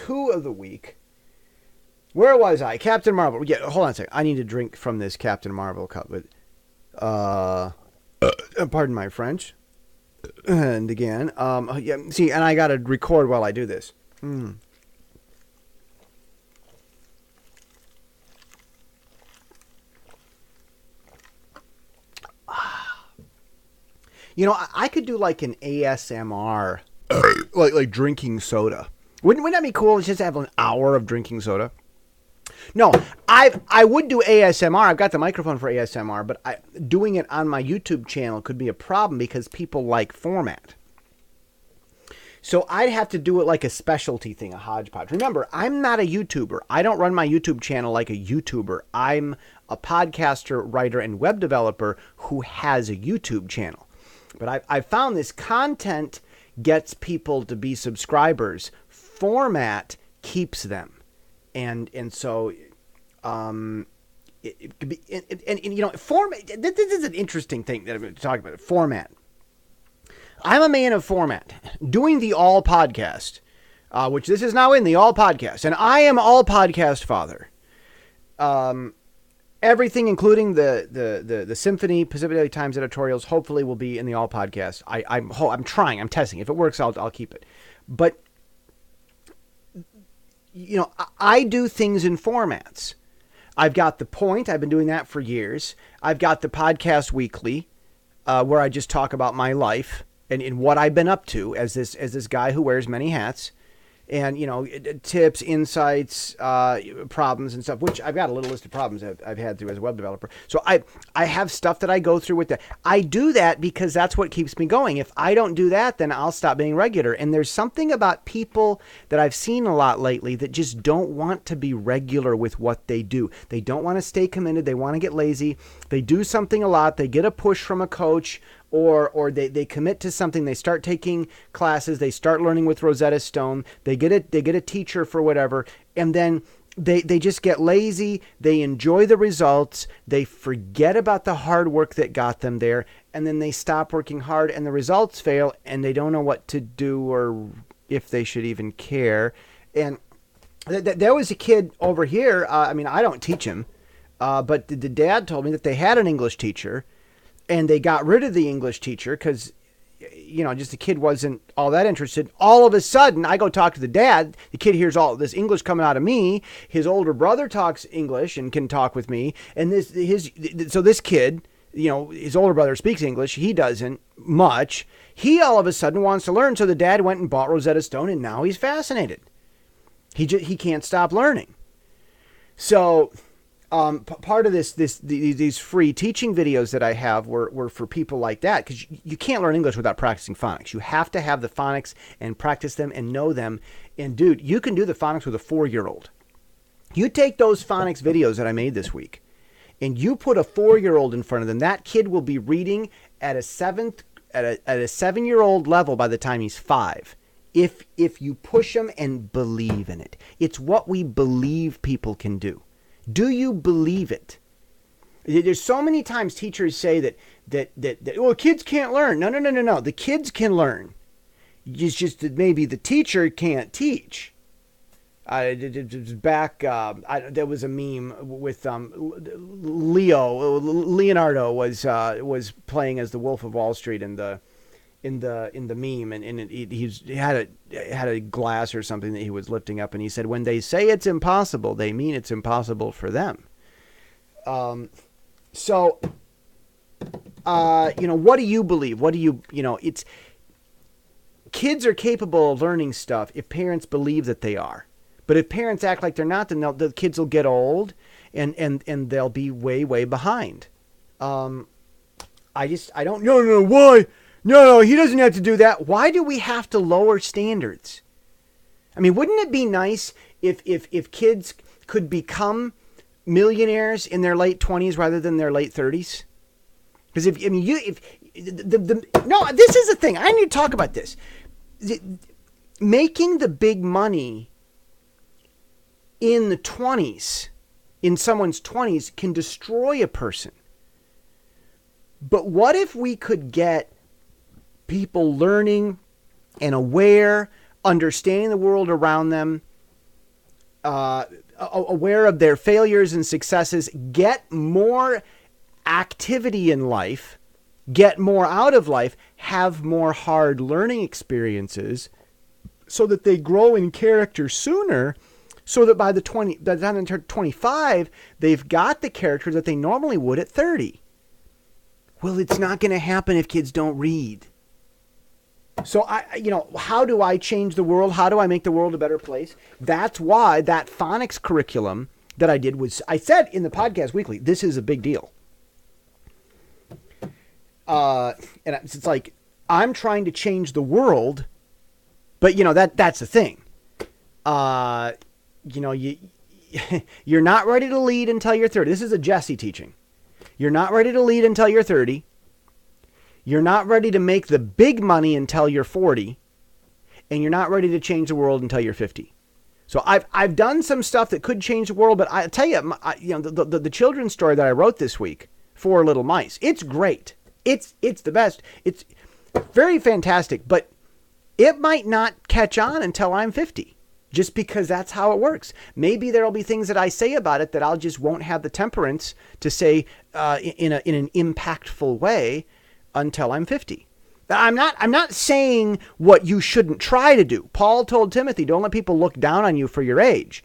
2 of the week. Where was I? Captain Marvel. Yeah, hold on a second. I need to drink from this Captain Marvel cup. But, pardon my French. And again, yeah. See, and I gotta record while I do this. You know, I could do like an ASMR, like drinking soda. Wouldn't that be cool? Just have an hour of drinking soda. No, I would do ASMR. I've got the microphone for ASMR, but doing it on my YouTube channel could be a problem because people like format. So I'd have to do it like a specialty thing, a hodgepodge. Remember, I'm not a YouTuber. I don't run my YouTube channel like a YouTuber. I'm a podcaster, writer, and web developer who has a YouTube channel. But I found this content gets people to be subscribers. Format keeps them. And so it could be, and you know, format, this is an interesting thing that I'm going to talk about. Format. I'm a man of format. Doing the All Podcast, which this is now in the All Podcast, and I am All Podcast father. Everything, including the Symphony Pacific Daily Times editorials, hopefully will be in the All Podcast. I'm trying. I'm testing. If it works, I'll keep it. But you know, I do things in formats. I've got The Point. I've been doing that for years. I've got the Podcast Weekly, where I just talk about my life and what I've been up to as this guy who wears many hats. And, you know, tips, insights, problems and stuff, which I've got a little list of problems I've had through as a web developer. So I have stuff that I go through with that. I do that because that's what keeps me going. If I don't do that, then I'll stop being regular. And there's something about people that I've seen a lot lately that just don't want to be regular with what they do. They don't want to stay committed. They want to get lazy. They do something a lot. They get a push from a coach. Or they commit to something. They start taking classes. They start learning with Rosetta Stone. They get a teacher for whatever, and then they just get lazy. They enjoy the results. They forget about the hard work that got them there, and then they stop working hard, and the results fail, and they don't know what to do or if they should even care. And there was a kid over here. I mean, I don't teach him, but the dad told me that they had an English teacher. And they got rid of the English teacher because, you know, just the kid wasn't all that interested. All of a sudden, I go talk to the dad. The kid hears all this English coming out of me. His older brother talks English and can talk with me. And so this kid, you know, his older brother speaks English. He doesn't much. He all of a sudden wants to learn. So the dad went and bought Rosetta Stone, and now he's fascinated. He can't stop learning. So part of these free teaching videos that I have were for people like that, because you can't learn English without practicing phonics. You have to have the phonics and practice them and know them. And dude, you can do the phonics with a 4-year-old. You take those phonics videos that I made this week, and you put a 4-year-old in front of them. That kid will be reading at a 7-year-old level by the time he's 5. If you push them and believe in it. It's what we believe people can do. Do you believe it? There's so many times teachers say that well, kids can't learn. No. The kids can learn. It's just that maybe the teacher can't teach. There was a meme with Leonardo was playing as the Wolf of Wall Street in the meme, and he had a glass or something that he was lifting up, and he said, when they say it's impossible, they mean it's impossible for them. So what do you believe? It's kids are capable of learning stuff if parents believe that they are. But if parents act like they're not, then the kids will get old and they'll be way, way behind. I don't know why. No, he doesn't have to do that. Why do we have to lower standards? I mean, wouldn't it be nice if kids could become millionaires in their late 20s rather than their late 30s? Because this is the thing. I need to talk about this. Making the big money in the 20s, in someone's 20s, can destroy a person. But what if we could get people learning and aware, understanding the world around them aware of their failures and successes, get more activity in life, get more out of life, have more hard learning experiences so that they grow in character sooner, so that by the time they turn 25, they've got the character that they normally would at 30. Well, it's not going to happen if kids don't read. So how do I change the world? How do I make the world a better place? That's why that phonics curriculum that I did I said in the podcast weekly, this is a big deal. And it's like, I'm trying to change the world, but that's the thing. You're not ready to lead until you're 30. This is a Jesse teaching. You're not ready to lead until you're 30. You're not ready to make the big money until you're 40. And you're not ready to change the world until you're 50. So I've done some stuff that could change the world, but I tell you, the children's story that I wrote this week, Four Little Mice, it's great. It's the best. It's very fantastic, but it might not catch on until I'm 50. Just because that's how it works. Maybe there'll be things that I say about it that I'll just won't have the temperance to say in an impactful way until I'm 50. I'm not saying what you shouldn't try to do. Paul told Timothy, don't let people look down on you for your age.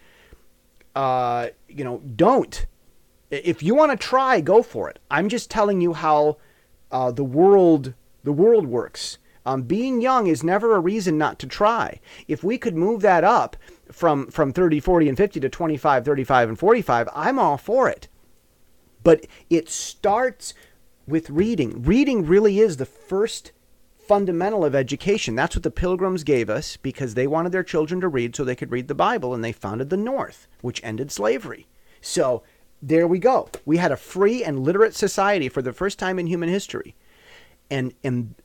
Don't. If you want to try, go for it. I'm just telling you how the world works. Being young is never a reason not to try. If we could move that up from 30, 40, and 50 to 25, 35, and 45, I'm all for it. But it starts with reading. Reading really is the first fundamental of education. That's what the Pilgrims gave us because they wanted their children to read so they could read the Bible, and they founded the North, which ended slavery. So there we go. We had a free and literate society for the first time in human history. And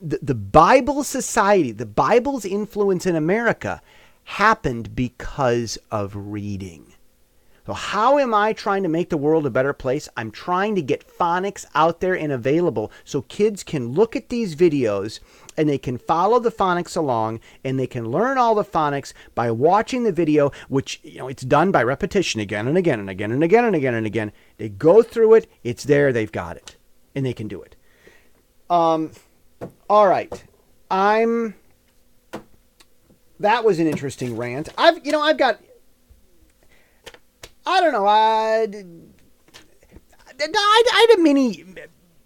the Bible Society, the Bible's influence in America happened because of reading. So how am I trying to make the world a better place? I'm trying to get phonics out there and available so kids can look at these videos and they can follow the phonics along and they can learn all the phonics by watching the video, which, it's done by repetition again and again and again and again and again and again. They go through it. It's there. They've got it and they can do it. All right. That was an interesting rant. I've got, I don't know. I had a mini,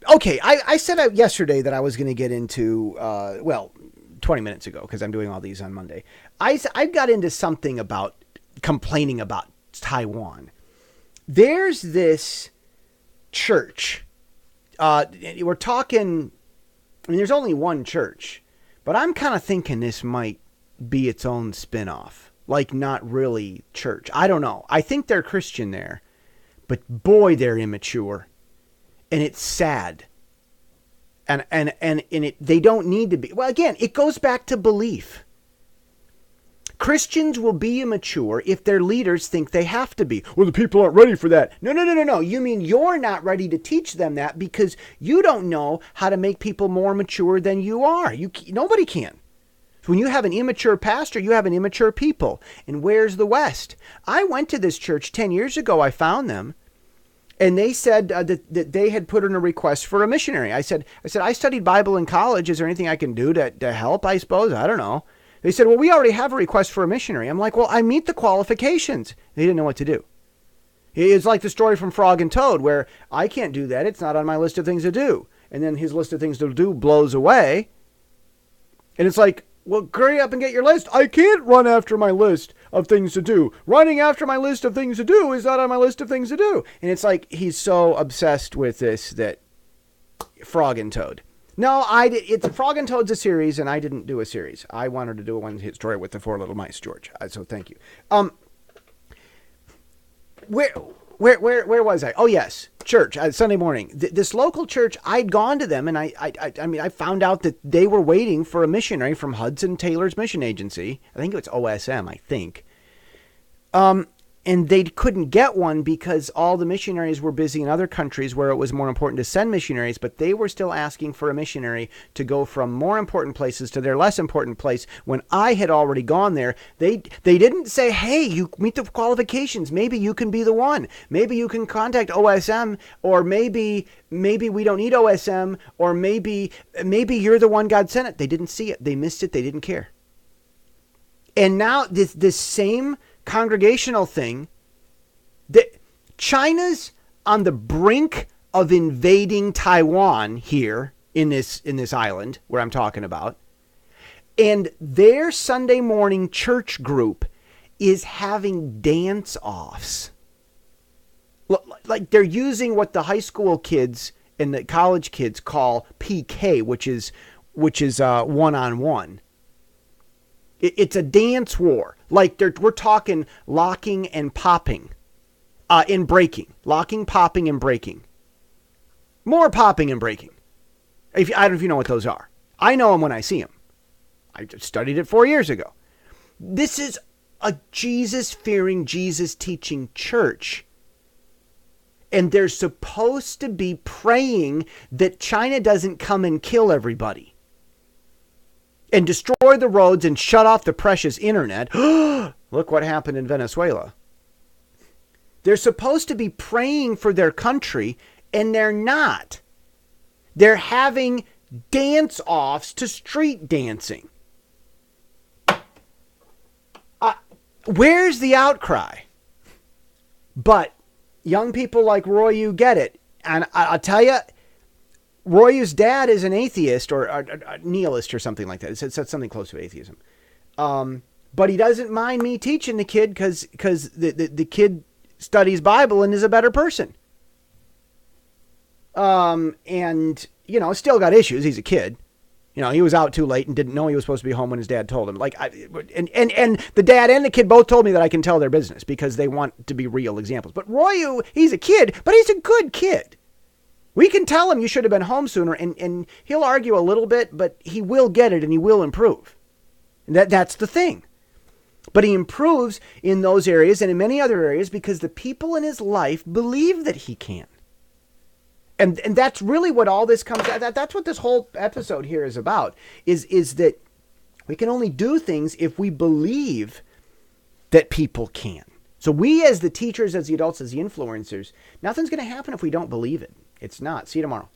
okay. I said yesterday that I was going to get into, 20 minutes ago, because I'm doing all these on Monday. I got into something about complaining about Taiwan. There's this church, we're talking, there's only one church, but I'm kind of thinking this might be its own spinoff, like not really church. I don't know. I think they're Christian there, but boy, they're immature, and it's sad. And they don't need to be. Well, again, it goes back to belief. Christians will be immature if their leaders think they have to be. Well, the people aren't ready for that. No. You mean you're not ready to teach them that because you don't know how to make people more mature than you are. Nobody can. So when you have an immature pastor, you have an immature people. And where's the West? I went to this church 10 years ago. I found them. And they said that they had put in a request for a missionary. I said, I studied Bible in college. Is there anything I can do to help, I suppose? I don't know. They said, well, we already have a request for a missionary. I'm like, well, I meet the qualifications. They didn't know what to do. It's like the story from Frog and Toad, where I can't do that. It's not on my list of things to do. And then his list of things to do blows away. And it's like, well, hurry up and get your list. I can't run after my list of things to do. Running after my list of things to do is not on my list of things to do. And it's like he's so obsessed with this that Frog and Toad. No, it's Frog and Toad's a series, and I didn't do a series. I wanted to do a one-hit story with the Four Little Mice, George. So thank you. Where was I? Oh yes, church. Sunday morning. This local church. I'd gone to them, and I found out that they were waiting for a missionary from Hudson Taylor's Mission Agency. I think it's OSM. I think. And and they couldn't get one because all the missionaries were busy in other countries where it was more important to send missionaries, but they were still asking for a missionary to go from more important places to their less important place when I had already gone there. They didn't say, hey, you meet the qualifications. Maybe you can be the one. Maybe you can contact OSM, or maybe we don't need OSM, or maybe you're the one God sent it. They didn't see it. They missed it. They didn't care. And now this same congregational thing, that China's on the brink of invading Taiwan here in this island where I'm talking about, and their Sunday morning church group is having dance-offs. Like they're using what the high school kids and the college kids call PK, which is one-on-one. It's a dance war. Like we're talking locking and popping, and breaking. Locking, popping, and breaking. More popping and breaking. I don't know if you know what those are. I know them when I see them. I studied it 4 years ago. This is a Jesus-fearing, Jesus-teaching church. And they're supposed to be praying that China doesn't come and kill everybody and destroy the roads and shut off the precious internet. Look what happened in Venezuela. They're supposed to be praying for their country, and they're not. They're having dance-offs to street dancing. Where's the outcry? But young people like Roy, you get it. And I'll tell you, Roy's dad is an atheist or a nihilist or something like that. It said something close to atheism. But he doesn't mind me teaching the kid because the kid studies Bible and is a better person. And, still got issues. He's a kid. He was out too late and didn't know he was supposed to be home when his dad told him. And the dad and the kid both told me that I can tell their business because they want to be real examples. But Roy, he's a kid, but he's a good kid. We can tell him you should have been home sooner, and he'll argue a little bit, but he will get it and he will improve. And that's the thing. But he improves in those areas and in many other areas because the people in his life believe that he can. And that's really what all this comes at. That's what this whole episode here is about, is that we can only do things if we believe that people can. So we as the teachers, as the adults, as the influencers, nothing's going to happen if we don't believe it. It's not. See you tomorrow.